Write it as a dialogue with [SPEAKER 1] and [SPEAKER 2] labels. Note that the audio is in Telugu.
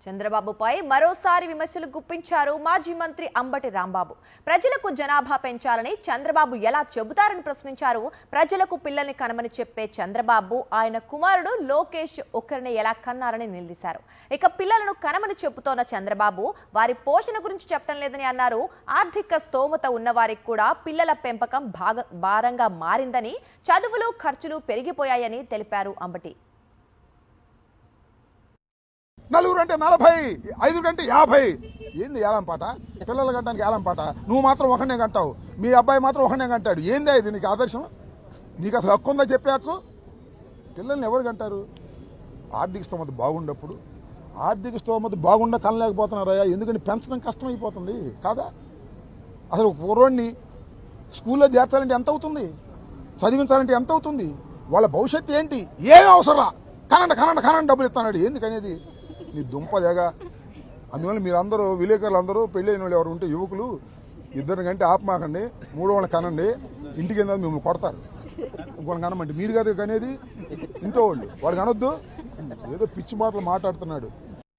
[SPEAKER 1] చంద్రబాబుపై మరోసారి విమర్శలు గుప్పించారు మాజీ మంత్రి అంబటి రాంబాబు. ప్రజలకు జనాభా పెంచాలని చంద్రబాబు ఎలా చెబుతారని ప్రశ్నించారు. ప్రజలకు పిల్లల్ని కనమని చెప్పే చంద్రబాబు ఆయన కుమారుడు లోకేష్ ఒక్కరిని ఎలా కన్నారని నిలదీశారు. ఇక పిల్లలను కనమని చెబుతోన్న చంద్రబాబు వారి పోషణ గురించి చెప్పడం లేదని అన్నారు. ఆర్థిక స్తోమత ఉన్నవారికి కూడా పిల్లల పెంపకం భారంగా మారిందని, చదువులు ఖర్చులు పెరిగిపోయాయని తెలిపారు అంబటి.
[SPEAKER 2] నలుగురు అంటే 40, 5 కంటే 50. ఏంది ఏలం పాట? పిల్లలు కంటానికి ఏలం పాట. నువ్వు మాత్రం ఒకనే కంటావు, మీ అబ్బాయి మాత్రం ఒకనే కంటాడు. ఏందా ఇది నీకు ఆదర్శం? నీకు అసలు హక్కు ఉందా చెప్పే హక్కు? పిల్లల్ని ఎవరు కంటారు? ఆర్థిక స్తోమత బాగుండప్పుడు. ఆర్థిక స్తోమత బాగుండా కనలేకపోతున్నారయ్యా, ఎందుకంటే పెంచడం కష్టమైపోతుంది కాదా? అసలు కుర్రోడిని స్కూల్లో చేర్చాలంటే ఎంత అవుతుంది? చదివించాలంటే ఎంత అవుతుంది? వాళ్ళ భవిష్యత్తు ఏంటి? ఏమి అవసరం? కనండి డబ్బులు ఇస్తున్నాడు. ఎందుకనేది నీ దుంపదేగా. అందువల్ల మీరందరూ విలేకరులు అందరూ పెళ్ళైన వాళ్ళు ఎవరు ఉంటే యువకులు ఇద్దరిని కంటే ఆపమాకండి, మూడో వాళ్ళని కనండి. ఇంటికి కింద మిమ్మల్ని కొడతారు. ఇంకోళ్ళని కనమంటే మీరు కదా కనేది ఇంట్లో వాళ్ళు, వాడు కనొద్దు. ఏదో పిచ్చి మాటలు మాట్లాడుతున్నాడు.